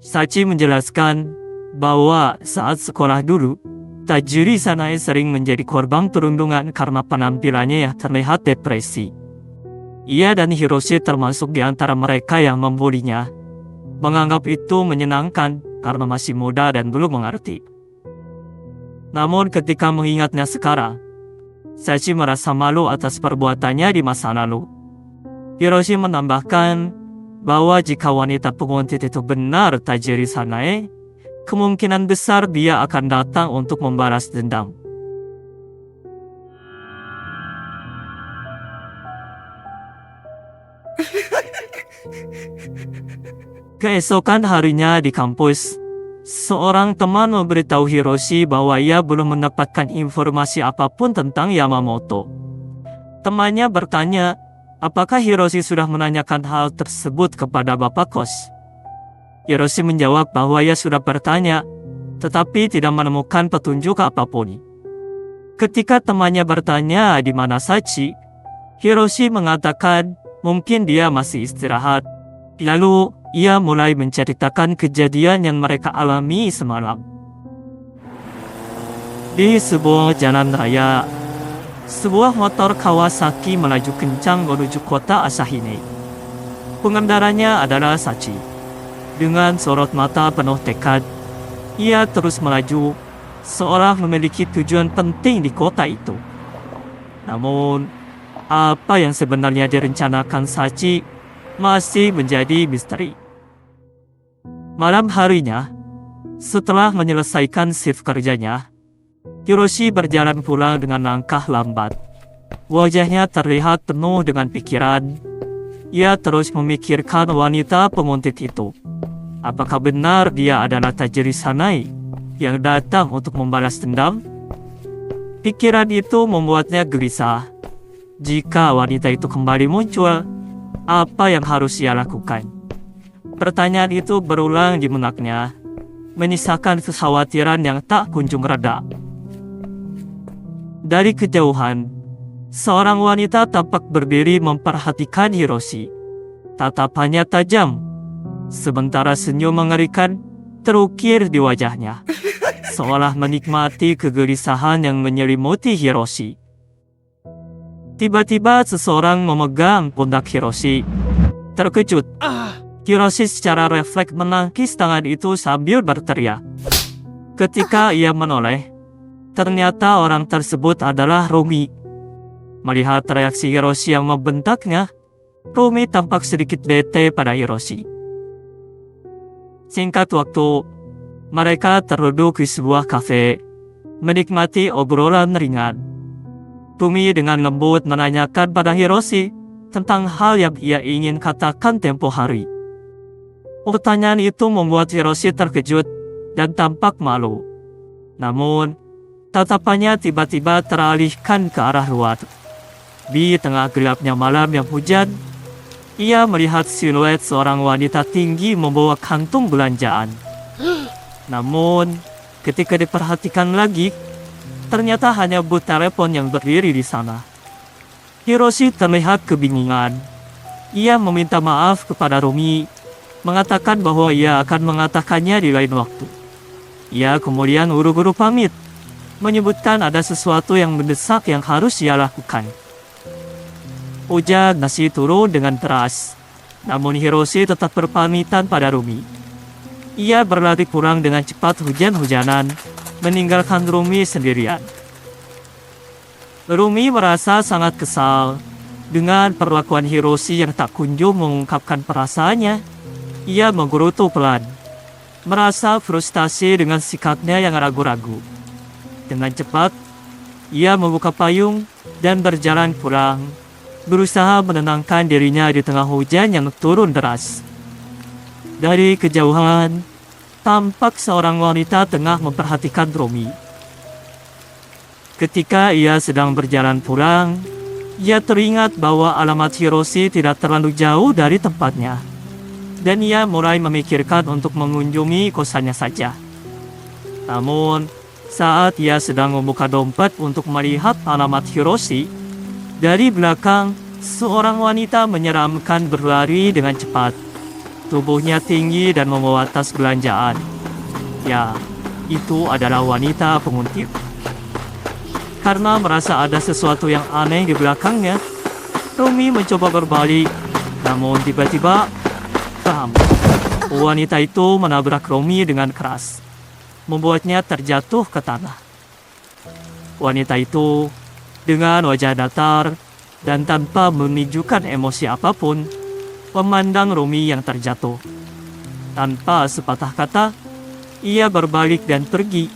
Sachi menjelaskan bahwa saat sekolah dulu, Tajiri Sanae sering menjadi korban perundungan karena penampilannya yang terlihat depresi. Ia dan Hiroshi termasuk di antara mereka yang membulinya, menganggap itu menyenangkan karena masih muda dan belum mengerti. Namun ketika mengingatnya sekarang, Sachi merasa malu atas perbuatannya di masa lalu. Hiroshi menambahkan bahwa jika wanita penguntit itu benar Tajiri Sanae, kemungkinan besar dia akan datang untuk membalas dendam. Keesokan harinya di kampus, seorang teman memberitahu Hiroshi bahwa ia belum mendapatkan informasi apapun tentang Yamamoto. Temannya bertanya, apakah Hiroshi sudah menanyakan hal tersebut kepada bapak kos? Hiroshi menjawab bahwa ia sudah bertanya, tetapi tidak menemukan petunjuk apapun. Ketika temannya bertanya di mana Sachi, Hiroshi mengatakan mungkin dia masih istirahat. Lalu, ia mulai menceritakan kejadian yang mereka alami semalam. Di sebuah jalan raya, sebuah motor Kawasaki melaju kencang menuju kota Asahine. Pengendaranya adalah Sachi. Dengan sorot mata penuh tekad, ia terus melaju, seolah memiliki tujuan penting di kota itu. Namun, apa yang sebenarnya direncanakan Sachi masih menjadi misteri. Malam harinya, setelah menyelesaikan shift kerjanya, Hiroshi berjalan pulang dengan langkah lambat. Wajahnya terlihat penuh dengan pikiran. Ia terus memikirkan wanita penguntit itu. Apakah benar dia adalah Tajiri Sanae yang datang untuk membalas dendam? Pikiran itu membuatnya gelisah. Jika wanita itu kembali muncul, apa yang harus ia lakukan? Pertanyaan itu berulang di benaknya, menyisakan kekhawatiran yang tak kunjung reda. Dari kejauhan, seorang wanita tampak berdiri memperhatikan Hiroshi. Tatapannya tajam, sementara senyum mengerikan terukir di wajahnya, seolah menikmati kegelisahan yang menyelimuti Hiroshi. Tiba-tiba seseorang memegang pundak Hiroshi. Terkejut, Hiroshi secara refleks menangkis tangan itu sambil berteriak. Ketika ia menoleh, ternyata orang tersebut adalah Rumi. Melihat reaksi Hiroshi yang membentaknya, Rumi tampak sedikit bete pada Hiroshi. Singkat waktu, mereka terduduk di sebuah kafe, menikmati obrolan ringan. Rumi dengan lembut menanyakan pada Hiroshi tentang hal yang ia ingin katakan tempo hari. Pertanyaan itu membuat Hiroshi terkejut dan tampak malu. Namun, tatapannya tiba-tiba teralihkan ke arah luar. Di tengah gelapnya malam yang hujan, ia melihat siluet seorang wanita tinggi membawa kantung belanjaan. Namun, ketika diperhatikan lagi, ternyata hanya booth telepon yang berdiri di sana. Hiroshi terlihat kebingungan. Ia meminta maaf kepada Rumi, mengatakan bahwa ia akan mengatakannya di lain waktu. Ia kemudian buru-buru pamit, menyebutkan ada sesuatu yang mendesak yang harus ia lakukan. Hujan masih turun dengan deras, namun Hiroshi tetap berpamitan pada Rumi. Ia berlari pulang dengan cepat hujan-hujanan, meninggalkan Rumi sendirian. Rumi merasa sangat kesal dengan perlakuan Hiroshi yang tak kunjung mengungkapkan perasaannya. Ia menggerutu pelan, merasa frustasi dengan sikapnya yang ragu-ragu. Dengan cepat, ia membuka payung dan berjalan pulang, berusaha menenangkan dirinya di tengah hujan yang turun deras. Dari kejauhan, tampak seorang wanita tengah memperhatikan Rumi. Ketika ia sedang berjalan pulang, ia teringat bahwa alamat Hiroshi tidak terlalu jauh dari tempatnya, dan ia mulai memikirkan untuk mengunjungi kosannya saja. Namun, saat ia sedang membuka dompet untuk melihat alamat Hiroshi, dari belakang, seorang wanita menyeramkan berlari dengan cepat. Tubuhnya tinggi dan membawa tas belanjaan. Ya, itu adalah wanita penguntit. Karena merasa ada sesuatu yang aneh di belakangnya, Romi mencoba berbalik, namun tiba-tiba, bam! Wanita itu menabrak Romi dengan keras, membuatnya terjatuh ke tanah. Wanita itu, dengan wajah datar dan tanpa menunjukkan emosi apapun, memandang Romi yang terjatuh. Tanpa sepatah kata, ia berbalik dan pergi,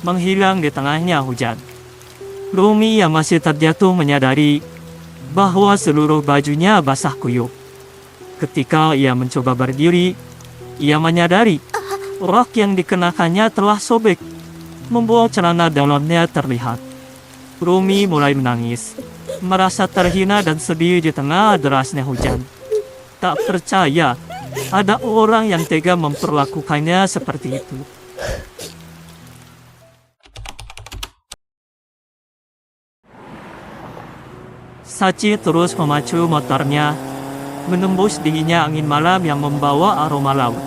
menghilang di tengahnya hujan. Romi yang masih terjatuh menyadari bahwa seluruh bajunya basah kuyup. Ketika ia mencoba berdiri, ia menyadari rok yang dikenakannya telah sobek, membuat celana dalamnya terlihat. Romi mulai menangis, merasa terhina dan sedih di tengah derasnya hujan. Tak percaya ada orang yang tega memperlakukannya seperti itu. Sachi terus memacu motornya, menembus dinginnya angin malam yang membawa aroma laut.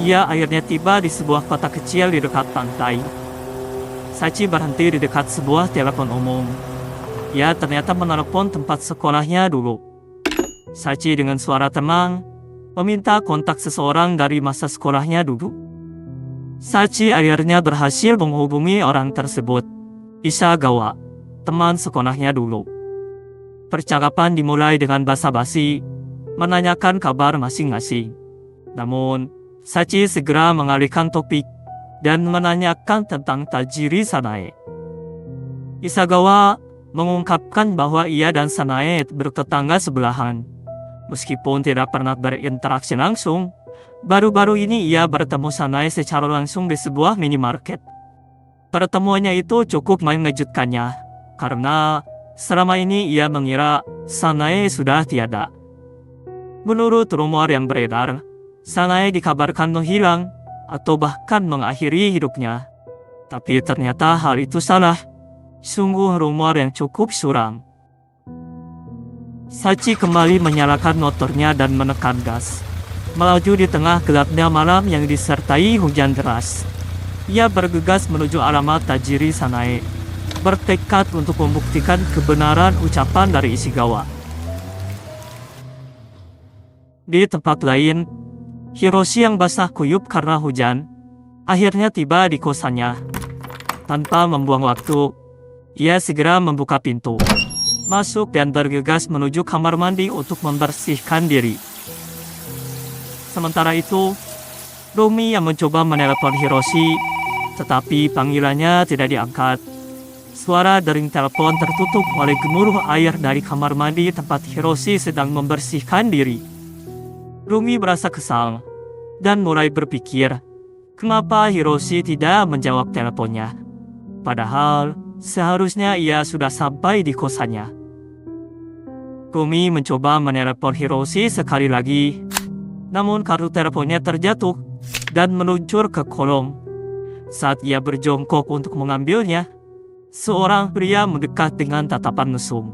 Ia akhirnya tiba di sebuah kota kecil di dekat pantai. Sachi berhenti di dekat sebuah telepon umum. Ia ternyata menelepon tempat sekolahnya dulu. Sachi dengan suara tenang meminta kontak seseorang dari masa sekolahnya dulu. Sachi akhirnya berhasil menghubungi orang tersebut, Isagawa, teman sekolahnya dulu. Percakapan dimulai dengan basa-basi, menanyakan kabar masing-masing. Namun, Sachi segera mengalihkan topik dan menanyakan tentang Tajiri Sanae. Isagawa mengungkapkan bahwa ia dan Sanae bertetangga sebelahan. Meskipun tidak pernah berinteraksi langsung, baru-baru ini ia bertemu Sanae secara langsung di sebuah minimarket. Pertemuannya itu cukup mengejutkannya, karena selama ini ia mengira Sanae sudah tiada. Menurut rumor yang beredar, Sanae dikabarkan menghilang atau bahkan mengakhiri hidupnya. Tapi ternyata hal itu salah. Sungguh rumor yang cukup suram. Sachi kembali menyalakan motornya dan menekan gas, melaju di tengah gelapnya malam yang disertai hujan deras. Ia bergegas menuju alamat Tajiri Sanae, bertekad untuk membuktikan kebenaran ucapan dari Ishigawa. Di tempat lain, Hiroshi yang basah kuyup karena hujan, akhirnya tiba di kosannya. Tanpa membuang waktu, ia segera membuka pintu, masuk dan bergegas menuju kamar mandi untuk membersihkan diri. Sementara itu, Romi yang mencoba menelepon Hiroshi, tetapi panggilannya tidak diangkat. Suara dering telepon tertutup oleh gemuruh air dari kamar mandi tempat Hiroshi sedang membersihkan diri. Romi merasa kesal dan mulai berpikir, kenapa Hiroshi tidak menjawab teleponnya? Padahal, seharusnya ia sudah sampai di kosannya. Romi mencoba menelepon Hiroshi sekali lagi, namun kartu teleponnya terjatuh dan meluncur ke kolong. Saat ia berjongkok untuk mengambilnya, seorang pria mendekat dengan tatapan mesum.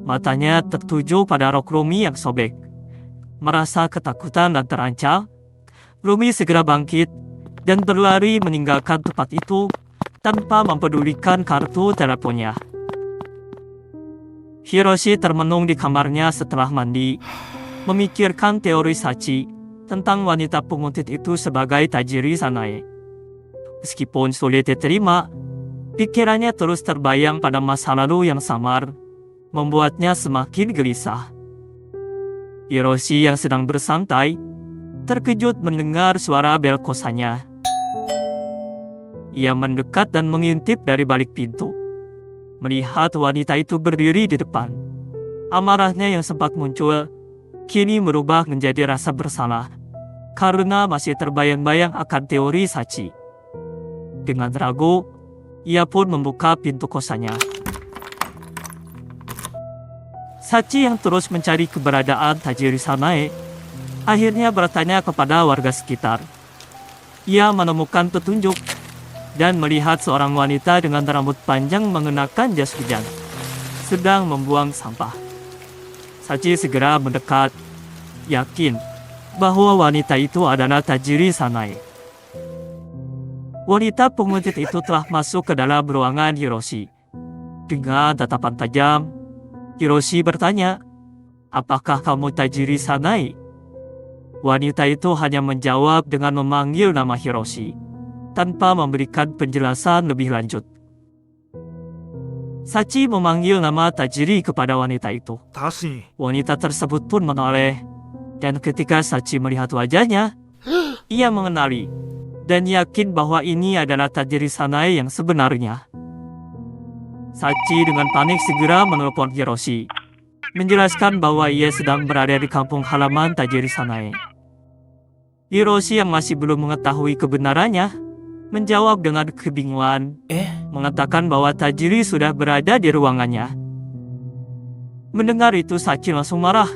Matanya tertuju pada rok Romi yang sobek. Merasa ketakutan dan terancam, Romi segera bangkit dan berlari meninggalkan tempat itu tanpa mempedulikan kartu teleponnya. Hiroshi termenung di kamarnya setelah mandi, memikirkan teori Sachi tentang wanita penguntit itu sebagai Tajiri Sanae. Meskipun sulit diterima, pikirannya terus terbayang pada masa lalu yang samar, membuatnya semakin gelisah. Hiroshi yang sedang bersantai, terkejut mendengar suara bel kosannya. Ia mendekat dan mengintip dari balik pintu. Melihat wanita itu berdiri di depan. Amarahnya yang sempat muncul, kini berubah menjadi rasa bersalah, karena masih terbayang-bayang akan teori Sachi. Dengan ragu, ia pun membuka pintu kosannya. Sachi yang terus mencari keberadaan Tajiri Sanae, akhirnya bertanya kepada warga sekitar. Ia menemukan petunjuk dan melihat seorang wanita dengan rambut panjang mengenakan jas hujan, sedang membuang sampah. Sachi segera mendekat, yakin bahwa wanita itu adalah Tajiri Sanae. Wanita penguntit itu telah masuk ke dalam ruangan Hiroshi. Dengan tatapan tajam, Hiroshi bertanya, "Apakah kamu Tajiri Sanae?" Wanita itu hanya menjawab dengan memanggil nama Hiroshi, tanpa memberikan penjelasan lebih lanjut. Sachi memanggil nama Tajiri kepada wanita itu. 다시 Wanita tersebut pun menoleh, dan ketika Sachi melihat wajahnya, ia mengenali dan yakin bahwa ini adalah Tajiri Sanae yang sebenarnya. Sachi dengan panik segera menelpon Hiroshi, menjelaskan bahwa ia sedang berada di kampung halaman Tajiri Sanae. Hiroshi yang masih belum mengetahui kebenarannya, menjawab dengan kebingungan, mengatakan bahwa Tajiri sudah berada di ruangannya. Mendengar itu Sachi langsung marah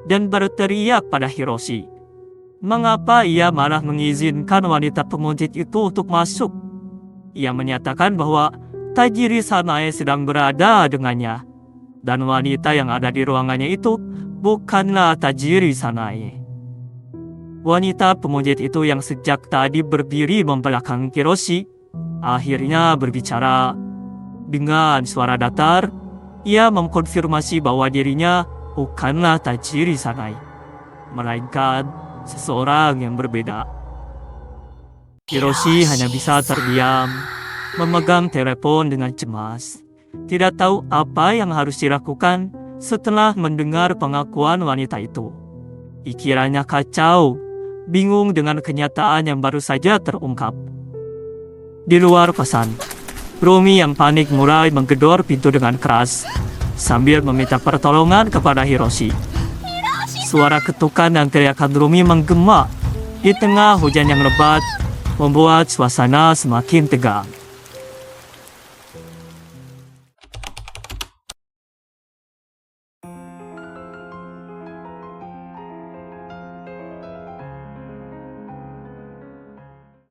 dan berteriak pada Hiroshi. Mengapa ia malah mengizinkan wanita penguntit itu untuk masuk? Ia menyatakan bahwa Tajiri Sanae sedang berada dengannya, dan wanita yang ada di ruangannya itu bukanlah Tajiri Sanae. Wanita penguntit itu yang sejak tadi berdiri membelakangi Hiroshi, akhirnya berbicara. Dengan suara datar, ia mengkonfirmasi bahwa dirinya bukanlah Tajiri Sanae, melainkan seseorang yang berbeda. Hiroshi hanya bisa terdiam, memegang telepon dengan cemas. Tidak tahu apa yang harus dilakukan setelah mendengar pengakuan wanita itu. Pikirannya kacau, bingung dengan kenyataan yang baru saja terungkap. Di luar kosan, Rumi yang panik mulai menggedor pintu dengan keras, sambil meminta pertolongan kepada Hiroshi. Suara ketukan dan teriakan Rumi menggema di tengah hujan yang lebat, membuat suasana semakin tegang.